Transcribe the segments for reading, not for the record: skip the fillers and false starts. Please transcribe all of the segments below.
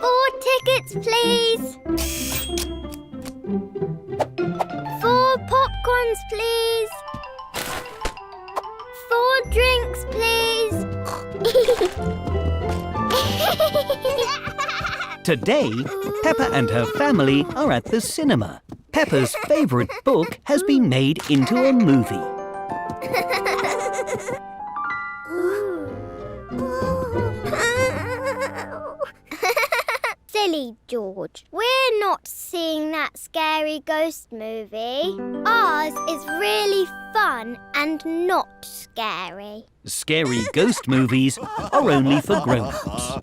4 tickets, please. 4 popcorns, please. 4 drinks, please. Today, Peppa and her family are at the cinema. Peppa's favourite book has been made into a movie. Silly George, we're not seeing that scary ghost movie. Ours is really fun and not scary. Scary ghost movies are only for grown-ups.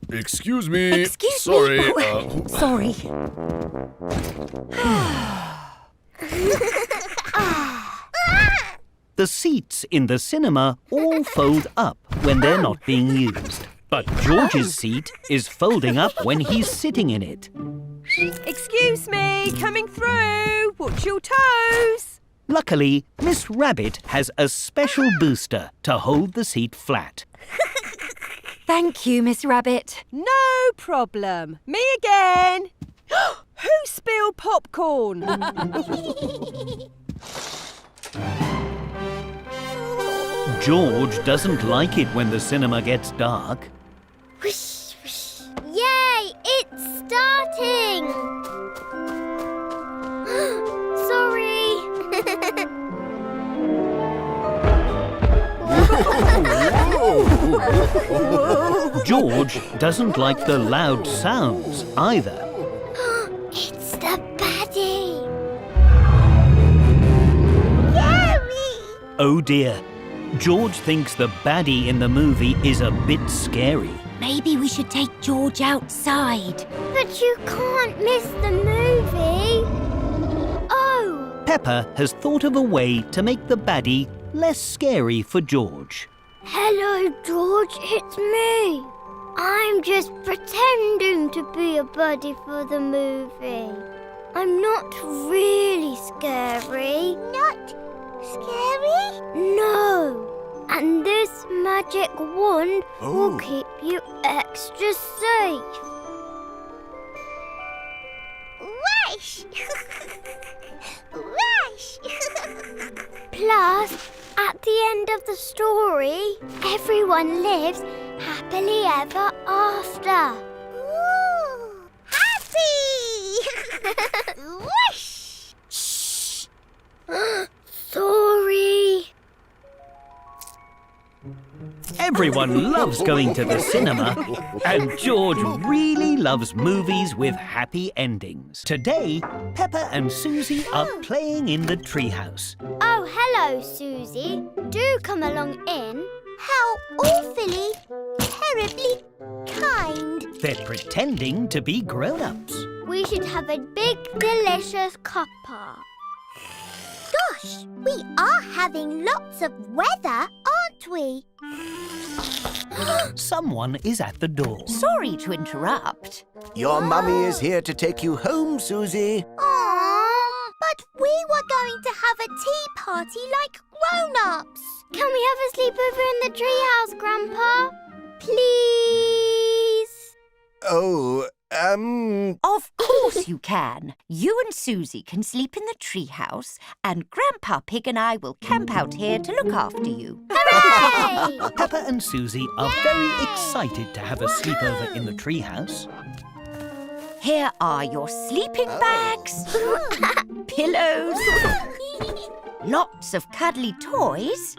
Excuse me. Sorry. Sorry. The seats in the cinema all fold up when they're not being used. But George's seat is folding up when he's sitting in it. Excuse me, coming through. Watch your toes. Luckily, Miss Rabbit has a special booster to hold the seat flat. Thank you, Miss Rabbit. No problem. Me again. Who spilled popcorn? George doesn't like it when the cinema gets dark. Whoosh, whoosh. Yay! It's starting! Sorry. George doesn't like the loud sounds either. It's the baddie. Oh dear. George thinks the baddie in the movie is a bit scary. Maybe we should take George outside. But you can't miss the movie. Oh. Peppa has thought of a way to make the baddie less scary for George. Hello, George. It's me. I'm just pretending to be a buddy for the movie. I'm not really scary. Not scary? No. And this magic wand will keep you extra safe. Rush! Rush! Plus, at the end of the story, everyone lives happily ever after. Ooh, happy! Rush! Shh! Sorry. Everyone loves going to the cinema, and George really loves movies with happy endings. Today, Peppa and Susie are playing in the treehouse. Oh, hello, Susie. Do come along in. How awfully, terribly kind. They're pretending to be grown-ups. We should have a big, delicious cuppa. Gosh, we are having lots of weather, aren't we? Someone is at the door. Sorry to interrupt. Your mummy is here to take you home, Susie. Aww, but we were going to have a tea party like grown-ups. Can we have a sleepover in the treehouse, Grandpa? Please? Oh, Of course you can. You and Susie can sleep in the treehouse, and Grandpa Pig and I will camp out here to look after you. Hooray! Peppa and Susie are very excited to have a sleepover in the treehouse. Here are your sleeping bags, pillows, lots of cuddly toys,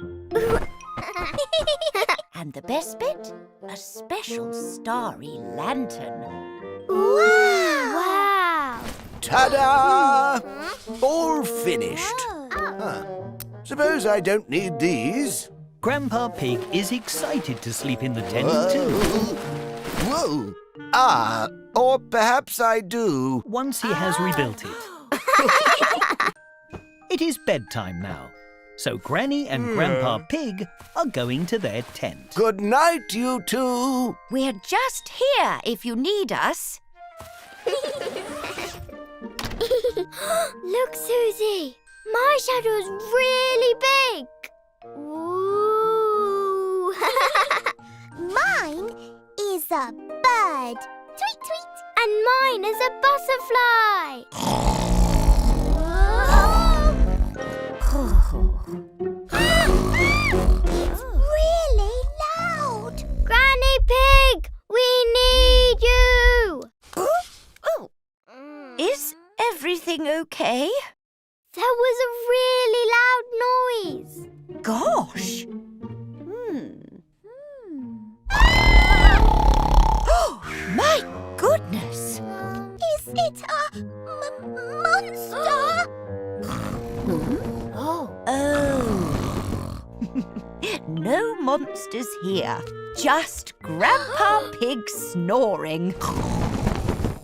and the best bit, a special starry lantern. Wow! ta-da! All finished. Suppose I don't need these. Grandpa Pig is excited to sleep in the tent too. Whoa! Or perhaps I do. Once he has rebuilt it. It is bedtime now, so Granny and Grandpa Pig are going to their tent. Good night, you two. We're just here if you need us. Look, Susie. My shadow's really big. Ooh. Mine is a bird. Tweet, tweet. And mine is a butterfly. It's really loud. Granny Pig, we need you. Is everything okay? There was a really loud noise. Gosh! Oh, my goodness! Is it a monster? Oh. No monsters here. Just Grandpa Pig snoring.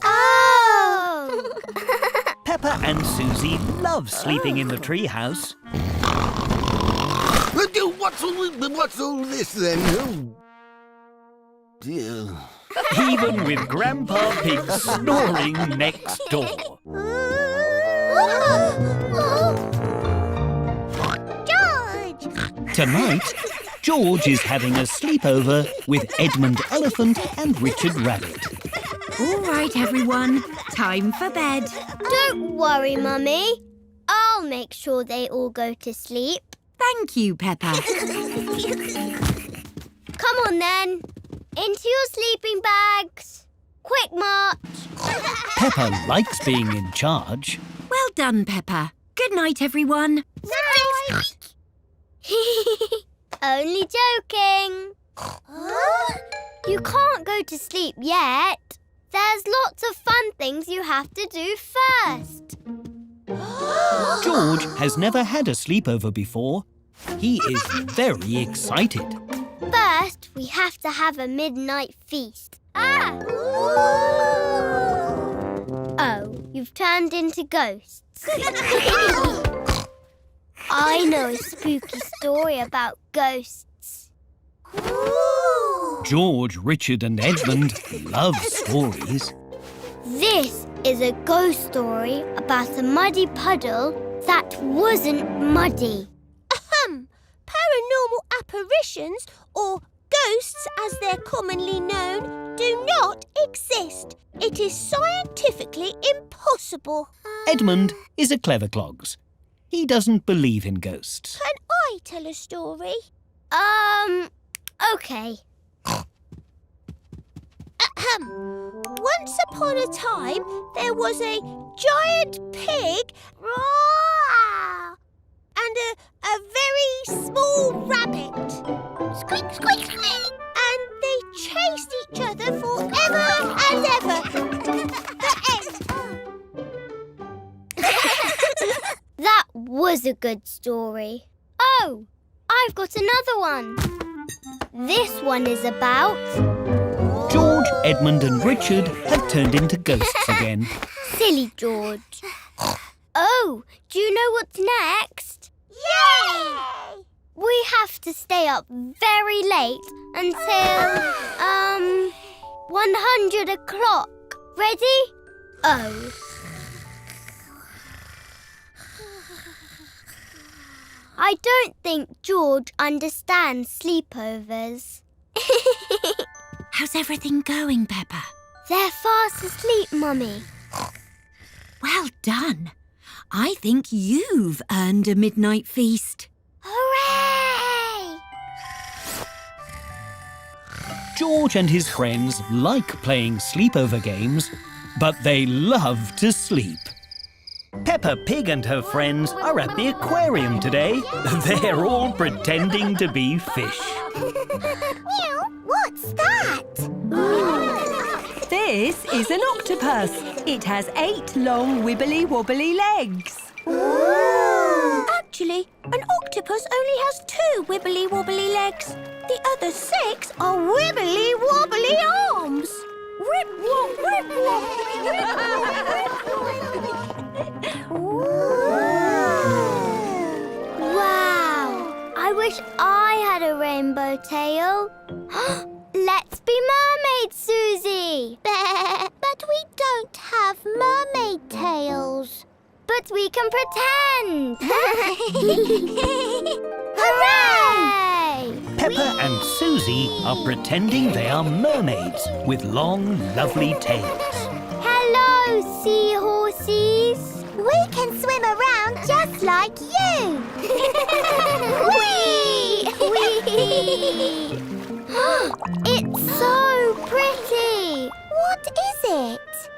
Oh! Peppa and Susie love sleeping in the treehouse. What's all this then? Oh, dear. Even with Grandpa Pig snoring next door. George! Tonight, George is having a sleepover with Edmund Elephant and Richard Rabbit. All right, everyone. Time for bed. Don't worry, Mummy. I'll make sure they all go to sleep. Thank you, Peppa. Come on, then. Into your sleeping bags. Quick march. Peppa likes being in charge. Well done, Peppa. Good night, everyone. Night. Only joking. You can't go to sleep yet. There's lots of fun things you have to do first. George has never had a sleepover before. He is very excited. First, we have to have a midnight feast. Oh, you've turned into ghosts. I know a spooky story about ghosts. George, Richard and Edmund love stories. This is a ghost story about a muddy puddle that wasn't muddy. Paranormal apparitions, or ghosts as they're commonly known, do not exist. It is scientifically impossible. Edmund is a clever clogs. He doesn't believe in ghosts. Can I tell a story? Okay. Once upon a time, there was a giant pig and a very small rabbit. Squeak, squeak, squeak. And they chased each other forever and ever. The end. That was a good story. Oh, I've got another one. This one is about... George, Edmund and Richard have turned into ghosts again. Silly George. Oh, do you know what's next? Yay! We have to stay up very late until, 100 o'clock. Ready? Oh. I don't think George understands sleepovers. How's everything going, Peppa? They're fast asleep, Mummy. Well done. I think you've earned a midnight feast. Hooray! George and his friends like playing sleepover games, but they love to sleep. Peppa Pig and her friends are at the aquarium today. They're all pretending to be fish. Meow, what's that? This is an octopus. It has 8 long wibbly-wobbly legs. Actually, an octopus only has 2 wibbly-wobbly legs. The other 6 are wibbly-wobbly arms. Rip-wop, rip-wop. Wow! I wish I had a rainbow tail. Let's be mermaids, Susie! But we don't have mermaid tails. But we can pretend! Hooray! Peppa and Susie are pretending they are mermaids with long, lovely tails. Hello, seahorses. We can swim around just like you. Whee! Whee! It's so pretty. What is it?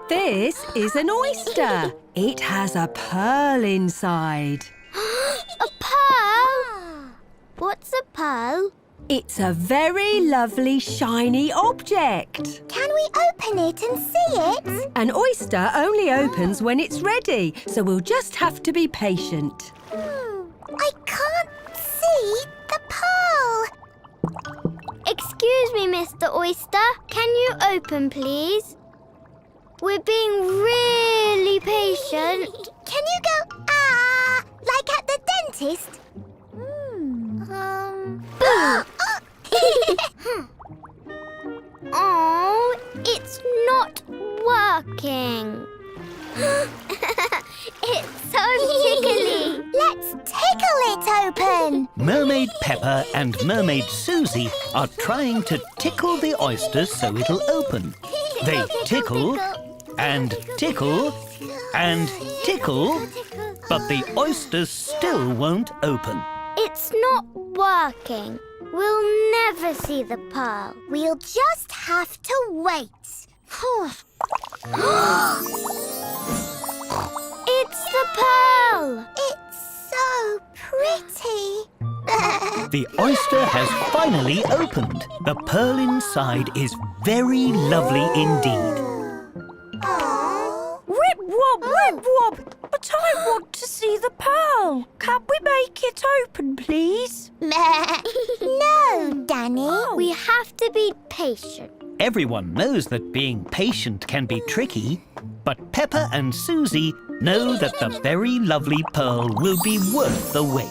This is an oyster. It has a pearl inside. A pearl? What's a pearl? It's a very lovely shiny object. Can we open it and see it? An oyster only opens when it's ready, so we'll just have to be patient. I can't see the pearl. Excuse me, Mr. Oyster. Can you open, please? We're being really patient. Can you go, like at the dentist? Oh, it's not working. It's so tickly. Let's tickle it open. Mermaid Peppa and Mermaid Susie are trying to tickle the oyster so it'll open. They tickle and tickle and tickle, but the oyster still won't open. It's not working. We'll never see the pearl. We'll just have to wait. It's the pearl. It's so pretty. The oyster has finally opened. The pearl inside is very lovely indeed. Rip wob, rip wob! But I want to see the pearl. Can we make it open, please? No, Danny. We have to be patient. Everyone knows that being patient can be tricky, but Peppa and Susie know that the very lovely pearl will be worth the wait.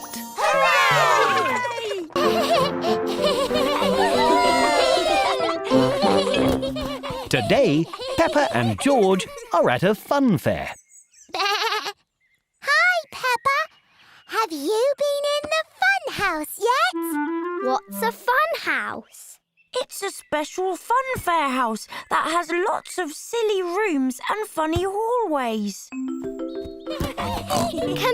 Today, Peppa and George are at a fun fair. Hi, Peppa. Have you been in the fun house yet? What's a fun house? It's a special fun fair house that has lots of silly rooms and funny hallways. Can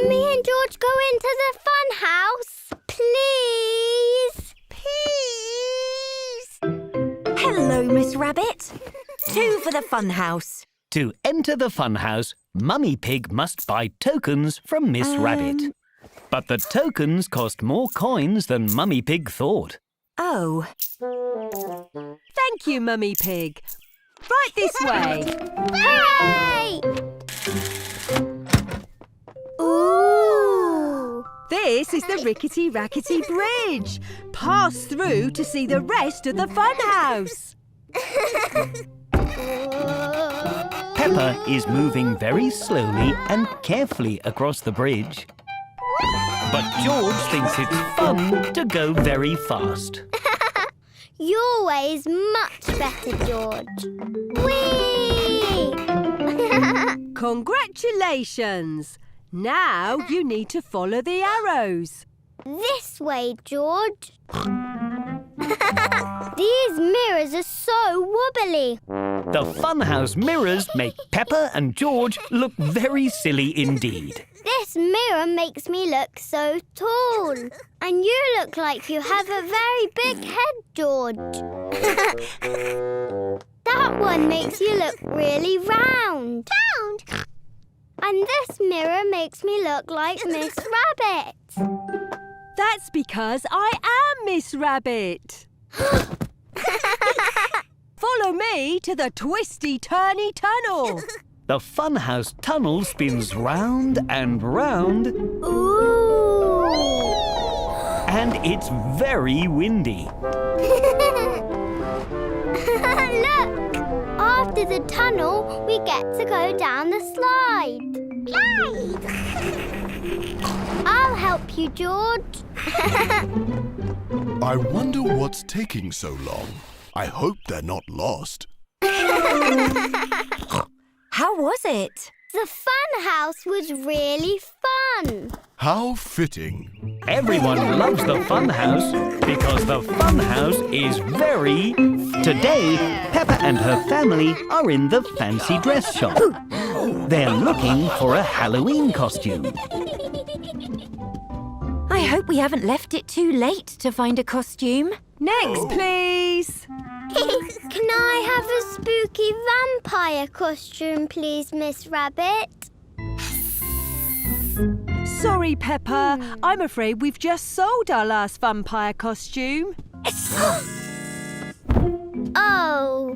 me and George go into the fun house? Please? Please. Hello, Miss Rabbit. 2 for the fun house. To enter the funhouse, Mummy Pig must buy tokens from Miss Rabbit. But the tokens cost more coins than Mummy Pig thought. Oh. Thank you, Mummy Pig. Right this way. Hooray! Ooh! This is the Rickety Rackety Bridge. Pass through to see the rest of the fun house. Peppa is moving very slowly and carefully across the bridge. But George thinks it's fun to go very fast. Your way's much better, George. Whee! Congratulations! Now you need to follow the arrows. This way, George. These mirrors are so wobbly. The funhouse mirrors make Peppa and George look very silly indeed. This mirror makes me look so tall. And you look like you have a very big head, George. That one makes you look really round. And this mirror makes me look like Miss Rabbit. That's because I am Miss Rabbit. Follow me to the twisty-turny tunnel. The funhouse tunnel spins round and round. Ooh! And it's very windy. Look! After the tunnel, we get to go down the slide. I'll help you, George. I wonder what's taking so long. I hope they're not lost. How was it? The fun house was really fun. How fitting. Everyone loves the fun house because the fun house is very... Today, Peppa and her family are in the fancy dress shop. They're looking for a Halloween costume. I hope we haven't left it too late to find a costume. Next, please. Can I have a spooky vampire costume, please, Miss Rabbit? Sorry, Peppa. I'm afraid we've just sold our last vampire costume. Oh.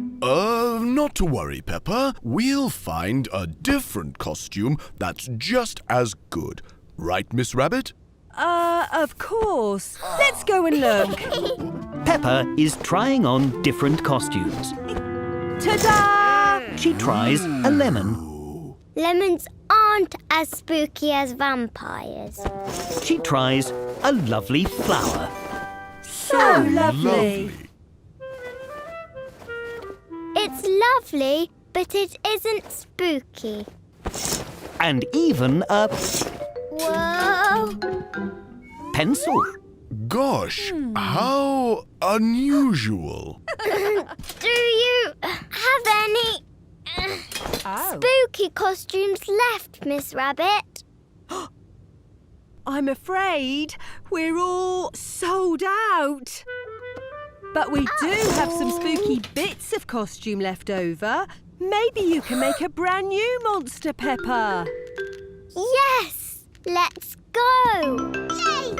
Not to worry, Peppa. We'll find a different costume that's just as good. Right, Miss Rabbit? Of course. Let's go and look. Peppa is trying on different costumes. Ta-da! She tries a lemon. Lemons aren't as spooky as vampires. She tries a lovely flower. So lovely. It's lovely, but it isn't spooky. And even a Whoa! pencil. Gosh, how unusual. Do you have any spooky costumes left, Miss Rabbit? I'm afraid we're all sold out. But we do have some spooky bits of costume left over. Maybe you can make a brand new monster, Peppa. Yes! Let's go! Yay!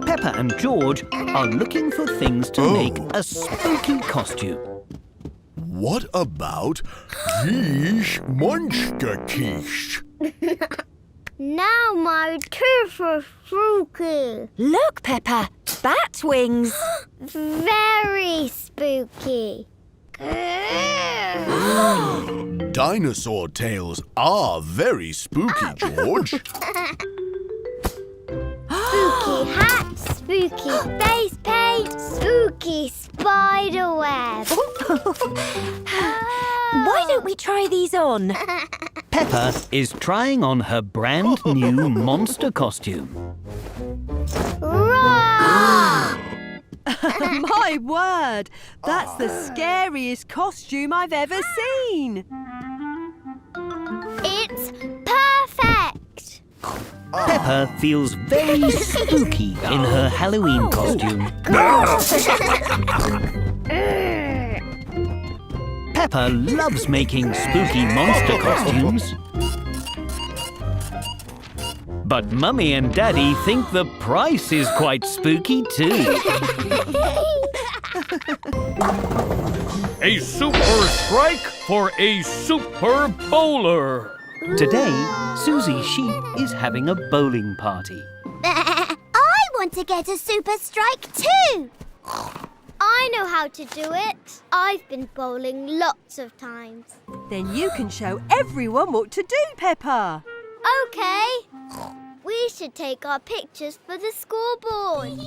Peppa and George are looking for things to make a spooky costume. What about Quiche Monster Quiche? Now my teeth are spooky. Look, Peppa, bat wings. Very spooky. Dinosaur tails are very spooky, George. Spooky hat, spooky face paint, spooky spider web. Why don't we try these on? Peppa is trying on her brand new monster costume. Roar! My word, that's the scariest costume I've ever seen. It's perfect. Peppa feels very spooky in her Halloween costume. Peppa loves making spooky monster costumes. But Mummy and Daddy think the price is quite spooky too. A super strike for a super bowler. Today, Susie Sheep is having a bowling party. I want to get a super strike too. I know how to do it. I've been bowling lots of times. Then you can show everyone what to do, Peppa. Okay. We should take our pictures for the scoreboard.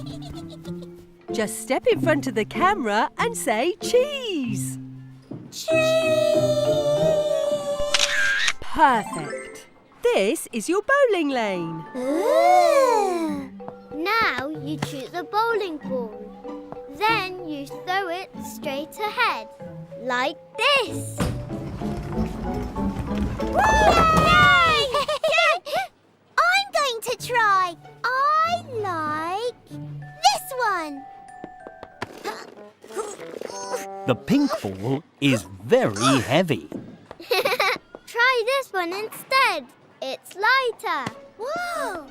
Just step in front of the camera and say cheese. Cheese. Perfect. This is your bowling lane. Ooh. Now you shoot the bowling ball. Then you throw it straight ahead, like this. Yay! I'm going to try. I like this one. The pink ball is very heavy. Try this one instead. It's lighter. Whoa!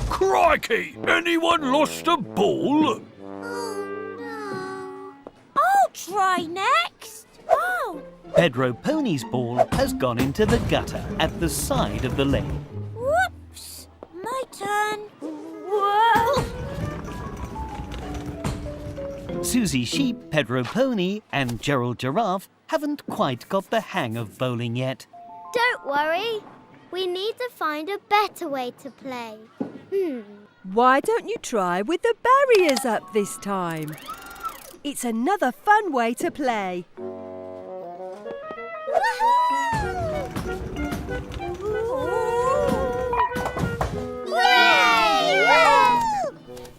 Crikey! Anyone lost a ball? Oh, no. I'll try next. Oh. Pedro Pony's ball has gone into the gutter at the side of the lane. Whoops. My turn. Whoa! Susie Sheep, Pedro Pony and Gerald Giraffe haven't quite got the hang of bowling yet. Don't worry. We need to find a better way to play. Why don't you try with the barriers up this time? It's another fun way to play.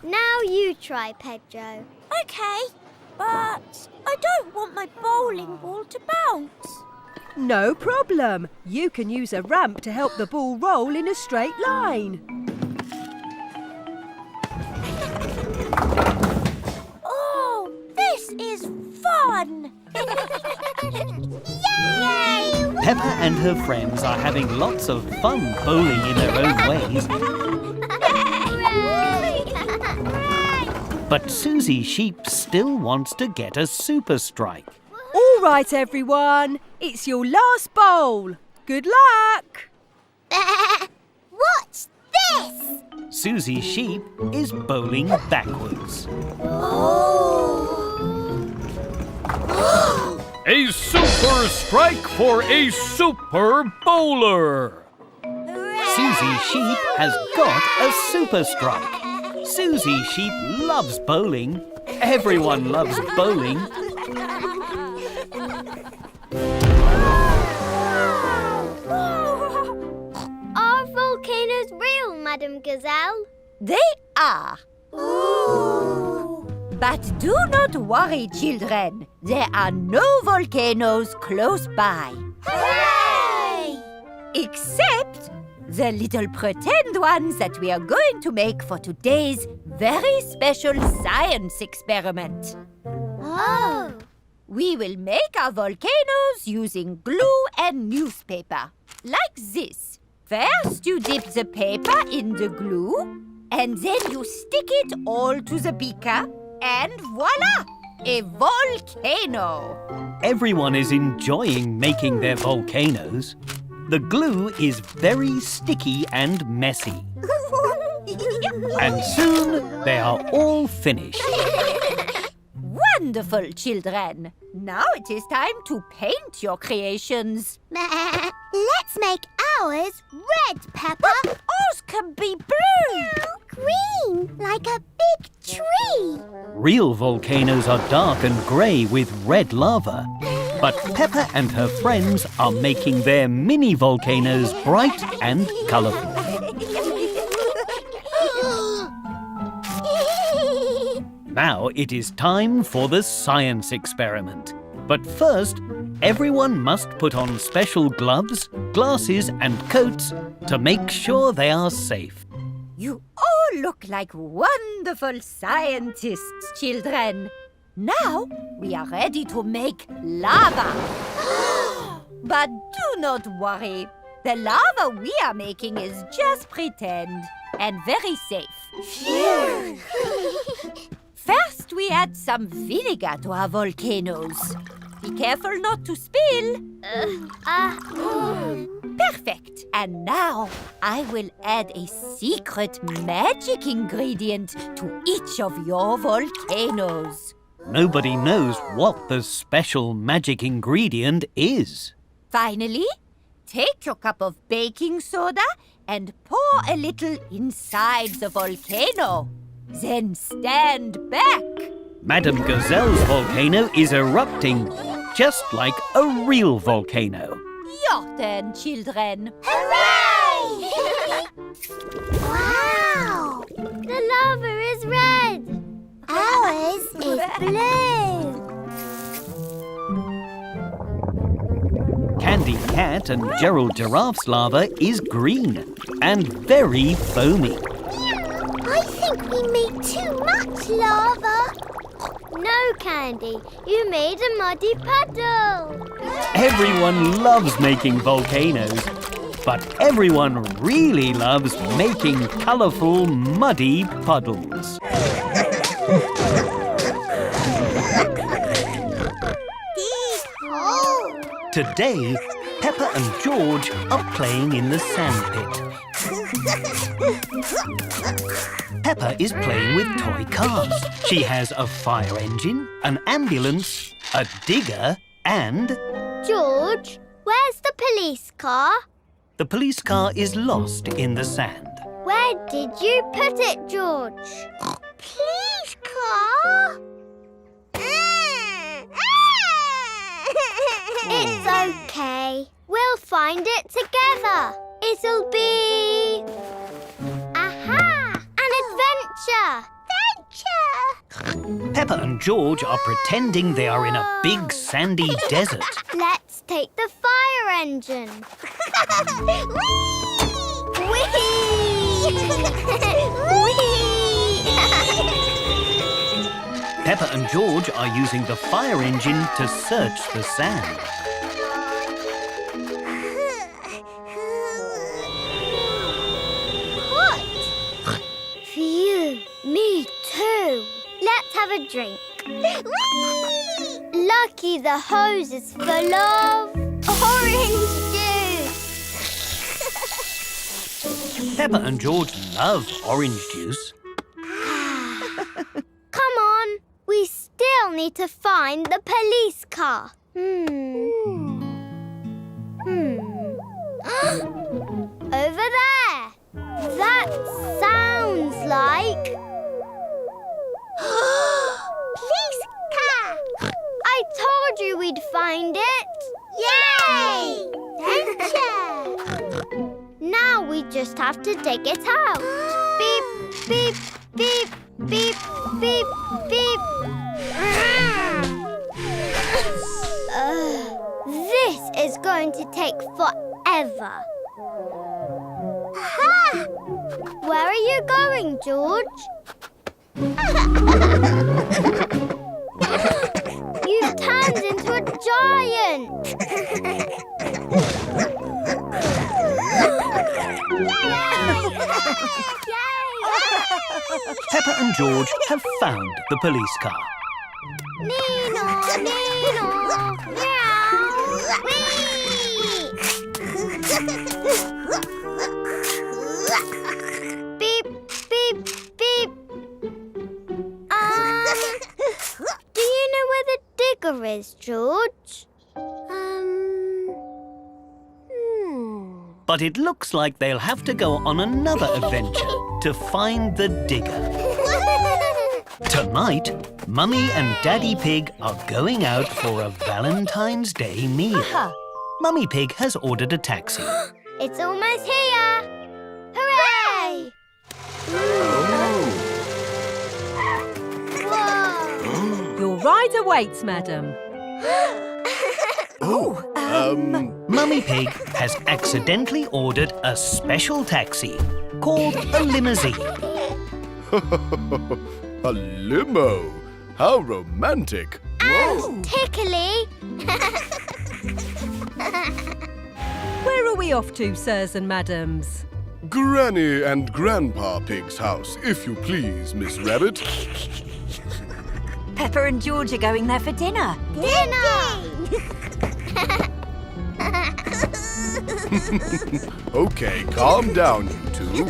Now you try, Pedro. OK, but I don't want my bowling ball to bounce. No problem. You can use a ramp to help the ball roll in a straight line. Oh, this is fun! Yay! Peppa and her friends are having lots of fun bowling in their own ways. But Susie Sheep still wants to get a super strike. All right, everyone. It's your last bowl. Good luck. What's this? Susie Sheep is bowling backwards. A super strike for a super bowler. Susie Sheep has got a super strike. Susie Sheep loves bowling. Everyone loves bowling. Are volcanoes real, Madam Gazelle? They are. Ooh. But do not worry, children. There are no volcanoes close by. Hooray! Except the little pretend ones that we are going to make for today's very special science experiment. Oh. We will make our volcanoes using glue and newspaper, like this. First, you dip the paper in the glue, and then you stick it all to the beaker, and voila! A volcano! Everyone is enjoying making their volcanoes. The glue is very sticky and messy. And soon they are all finished. Wonderful, children. Now it is time to paint your creations. Let's make ours red, Peppa. Ours can be blue. Green, like a big tree. Real volcanoes are dark and grey with red lava. But Peppa and her friends are making their mini volcanoes bright and colourful. Now it is time for the science experiment. But first, everyone must put on special gloves, glasses and coats to make sure they are safe. You all look like wonderful scientists, children. Now we are ready to make lava. But do not worry. The lava we are making is just pretend and very safe. Phew! First, we add some vinegar to our volcanoes. Be careful not to spill. Perfect. And now I will add a secret magic ingredient to each of your volcanoes. Nobody knows what the special magic ingredient is. Finally, take your cup of baking soda and pour a little inside the volcano. Then stand back. Madam Gazelle's volcano is erupting, just like a real volcano. Your turn, children. Hooray! Wow! The lava is red. Ours is blue. Candy Cat and Gerald Giraffe's lava is green and very foamy. I think we made too much lava. No, Candy. You made a muddy puddle. Everyone loves making volcanoes, but everyone really loves making colourful, muddy puddles. Today, Peppa and George are playing in the sandpit. Peppa is playing with toy cars. She has a fire engine, an ambulance, a digger, and... George, where's the police car? The police car is lost in the sand. Where did you put it, George? Police car? It's okay. We'll find it together. It'll be... Aha! An adventure! Peppa and George are pretending they are in a big sandy desert. Let's take the fire engine. Whee! Peppa and George are using the fire engine to search the sand. What? Phew, me too. Let's have a drink. Lucky the hose is full of orange juice. Peppa and George love orange juice. Come on, we still need to find the police car. Over there. That sounds like... Police car! I told you we'd find it. Yay! Adventure! Now we just have to dig it out. Beep, beep, beep, beep, beep, beep. This is going to take forever. Ha! Where are you going, George? You've turned into a giant. Peppa and George have found the police car. Nino, Nino, meow, wee. Beep, beep, beep. Do you know where the digger is, George? But it looks like they'll have to go on another adventure to find the digger. Tonight, Mummy and Daddy Pig are going out for a Valentine's Day meal. Mummy Pig has ordered a taxi. It's almost here. Hooray! Whoa! Your ride awaits, madam. Mummy Pig has accidentally ordered a special taxi called a limousine. A limo? How romantic. And tickly. Where are we off to, sirs and madams? Granny and Grandpa Pig's house, if you please, Miss Rabbit. Peppa and George are going there for dinner. Dinner! Okay, calm down, you two.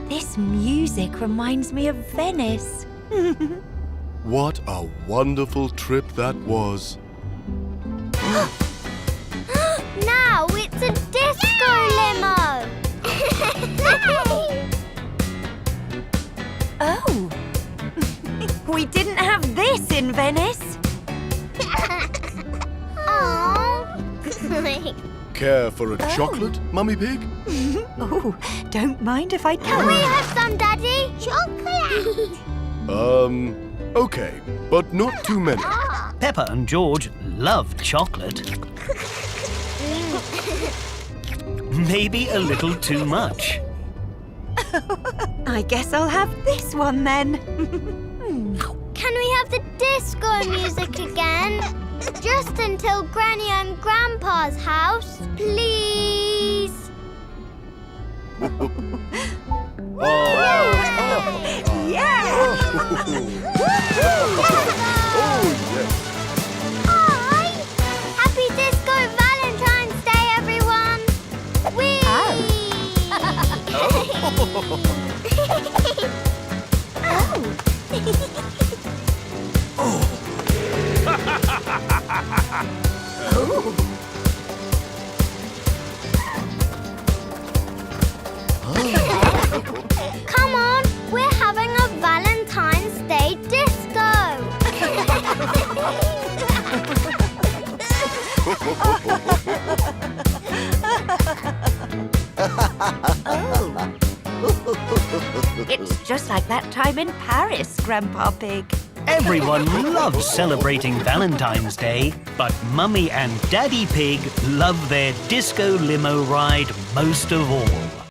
This music reminds me of Venice. What a wonderful trip that was. Now it's a disco limo. Oh, we didn't have this in Venice. Care for a chocolate, Mummy Pig? Oh, don't mind if I Can we can. have some, Daddy? Chocolate. Okay, but not too many. Peppa and George love chocolate. Maybe a little too much. I guess I'll have this one then. Can we have the disco music again? Just until Granny and Grandpa's house, please. Hi! Happy Disco Valentine's Day, everyone! Whee! Come on, we're having a Valentine's Day disco. It's just like that time in Paris, Grandpa Pig. Everyone loves celebrating Valentine's Day, but Mummy and Daddy Pig love their disco limo ride most of all.